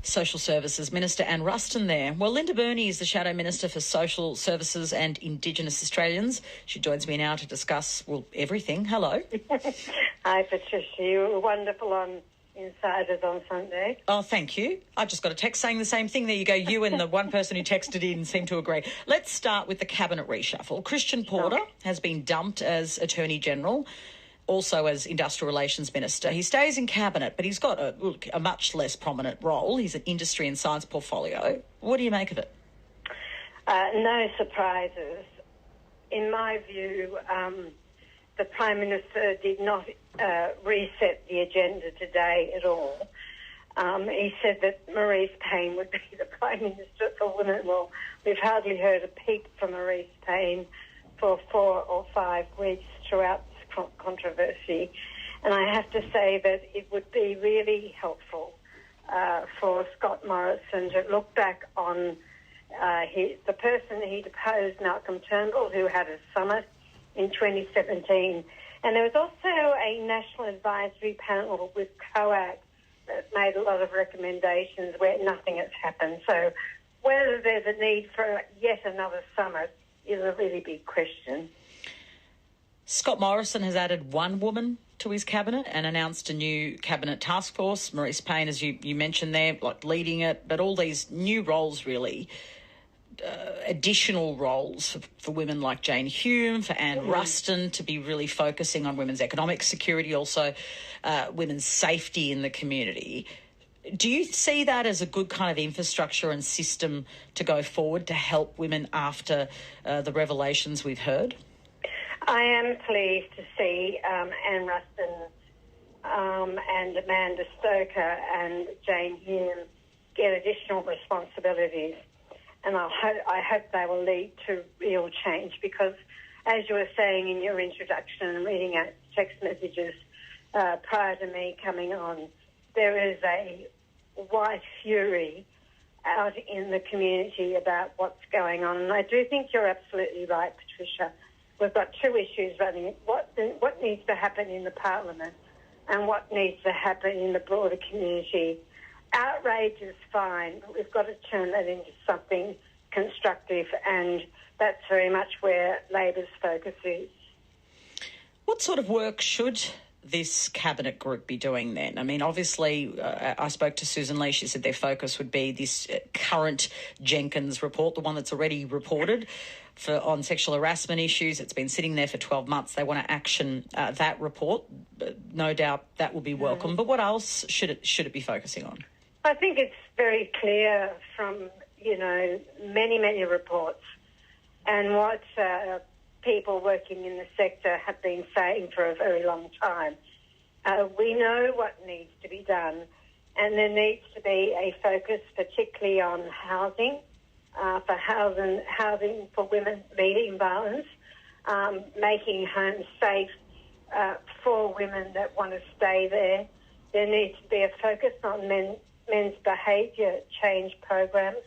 Social Services Minister Anne Ruston there. Well, Linda Burney is the Shadow Minister for Social Services and Indigenous Australians. She joins me now to discuss, well, everything. Hello. Hi, Patricia. You were wonderful on Insiders on Sunday. Oh, thank you. I just got a text saying the same thing. There you go. You and the one person who texted in seem to agree. Let's start with the cabinet reshuffle. Christian Porter has been dumped as Attorney General, also as Industrial Relations Minister. He stays in Cabinet, but he's got a much less prominent role. He's an industry and science portfolio. What do you make of it? No surprises. In my view, the Prime Minister did not reset the agenda today at all. He said that Marise Payne would be the Prime Minister for Women. Well, we've hardly heard a peep from Marise Payne for 4 or 5 weeks throughout controversy, and I have to say that it would be really helpful for Scott Morrison to look back on the person he deposed, Malcolm Turnbull, who had a summit in 2017, and there was also a national advisory panel with COAG that made a lot of recommendations where nothing has happened. So whether there's a need for yet another summit is a really big question. Scott Morrison has added one woman to his cabinet and announced a new cabinet task force. Marise Payne, as you mentioned there, like leading it, but all these new roles really, additional roles for women like Jane Hume, for Anne Ruston to be really focusing on women's economic security, also women's safety in the community. Do you see that as a good kind of infrastructure and system to go forward to help women after the revelations we've heard? I am pleased to see Anne Ruston and Amanda Stoker and Jane Hume get additional responsibilities, and I hope they will lead to real change because, as you were saying in your introduction and reading out text messages prior to me coming on, there is a white fury out in the community about what's going on, and I do think you're absolutely right, Patricia. We've got two issues running. What needs to happen in the Parliament and what needs to happen in the broader community. Outrage is fine, but we've got to turn that into something constructive, and that's very much where Labor's focus is. What sort of work should this cabinet group be doing then? I mean, obviously, I spoke to Susan Lee. She said their focus would be this current Jenkins report, the one that's already reported on sexual harassment issues. It's been sitting there for 12 months. They want to action that report. No doubt that will be welcome. But what else should it be focusing on? I think it's very clear from, many reports and what people working in the sector have been saying for a very long time. We know what needs to be done, and there needs to be a focus particularly on housing, for housing for women meeting violence, making homes safe for women that want to stay there. There needs to be a focus on men's behaviour change programs.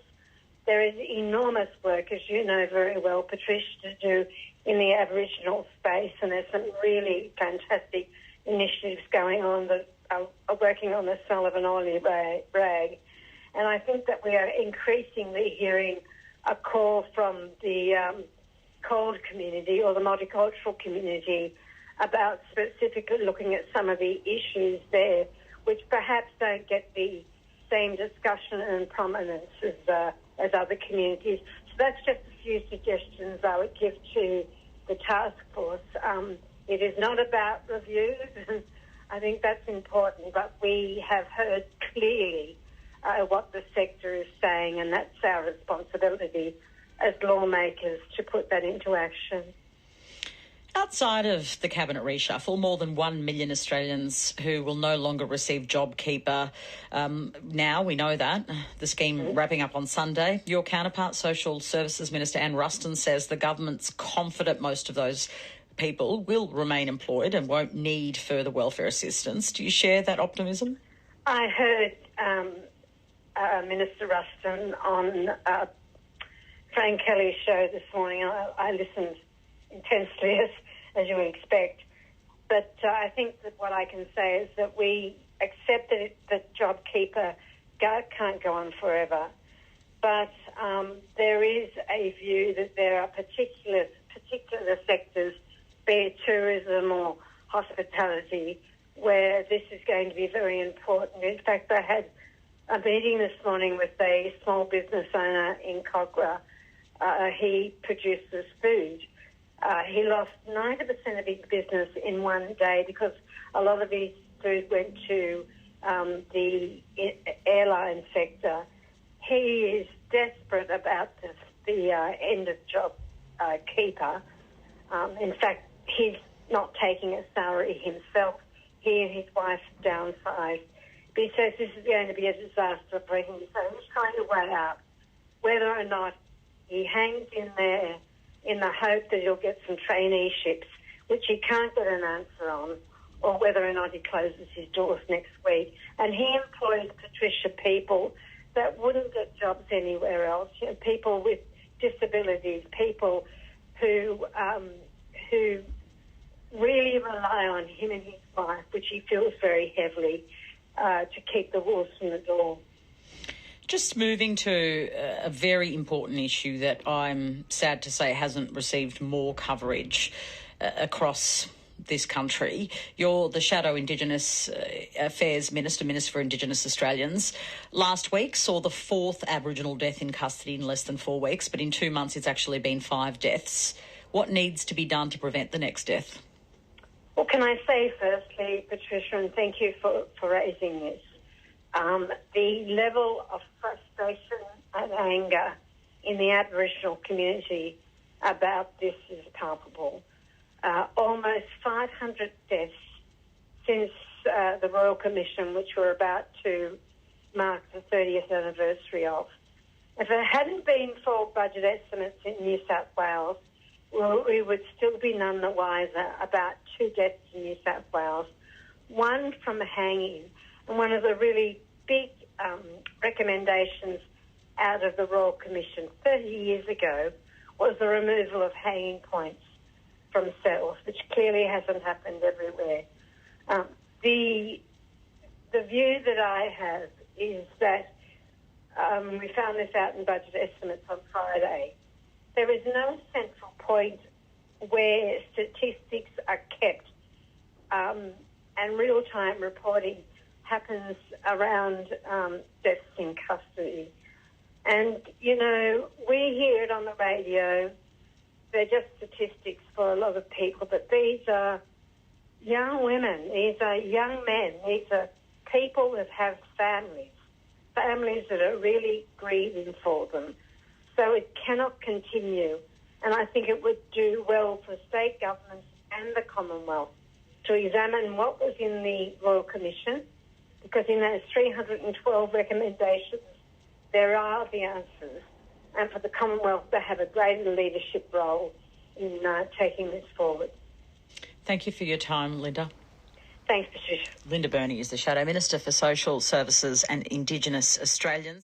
There is enormous work, as you know very well, Patricia, to do in the Aboriginal space, and there's some really fantastic initiatives going on that are working on the Sullivan Oily rag. And I think that we are increasingly hearing a call from the CALD community or the multicultural community about specifically looking at some of the issues there, which perhaps don't get the same discussion and prominence as other communities. So that's just a few suggestions I would give to the task force. It is not about reviews, and I think that's important, but we have heard clearly what the sector is saying, and that's our responsibility as lawmakers to put that into action. Outside of the cabinet reshuffle, more than 1 million Australians who will no longer receive JobKeeper. Now we know that. The scheme wrapping up on Sunday. Your counterpart, Social Services Minister Anne Ruston, says the government's confident most of those people will remain employed and won't need further welfare assistance. Do you share that optimism? I heard Minister Ruston on Frank Kelly's show this morning. I listened intensely, as you would expect. But I think that what I can say is that we accept that JobKeeper can't go on forever. But there is a view that there are particular sectors, be it tourism or hospitality, where this is going to be very important. In fact, I had a meeting this morning with a small business owner in Cogra. He produces food. He lost 90% of his business in one day because a lot of his food went to the airline sector. He is desperate about the end of job keeper. In fact, he's not taking a salary himself. He and his wife downsized. But he says this is going to be a disaster for him. So he's trying to weigh out whether or not he hangs in there in the hope that he'll get some traineeships, which he can't get an answer on, or whether or not he closes his doors next week. And he employs, Patricia, people that wouldn't get jobs anywhere else, people with disabilities, people who really rely on him and his wife, which he feels very heavily, to keep the wolves from the door. Just moving to a very important issue that I'm sad to say hasn't received more coverage across this country. You're the Shadow Indigenous Affairs Minister for Indigenous Australians. Last week saw the 4th Aboriginal death in custody in less than 4 weeks, but in 2 months it's actually been 5 deaths. What needs to be done to prevent the next death? Well, can I say firstly, Patricia, and thank you for raising this, the level of frustration and anger in the Aboriginal community about this is palpable. Almost 500 deaths since the Royal Commission, which we're about to mark the 30th anniversary of. If it hadn't been for budget estimates in New South Wales, we would still be none the wiser about 2 deaths in New South Wales, one from hanging. And one of the really big recommendations out of the Royal Commission 30 years ago was the removal of hanging points from cells, which clearly hasn't happened everywhere. The view that I have is that we found this out in budget estimates on Friday. There is no central point where statistics are kept and real-time reporting happens around deaths in custody. And, you know, we hear it on the radio. They're just statistics for a lot of people, but these are young women, these are young men, these are people that have families that are really grieving for them. So it cannot continue. And I think it would do well for state governments and the Commonwealth to examine what was in the Royal Commission, because in those 312 recommendations, there are the answers. And for the Commonwealth to have a greater leadership role in taking this forward. Thank you for your time, Linda. Thanks, Patricia. Linda Burney is the Shadow Minister for Social Services and Indigenous Australians.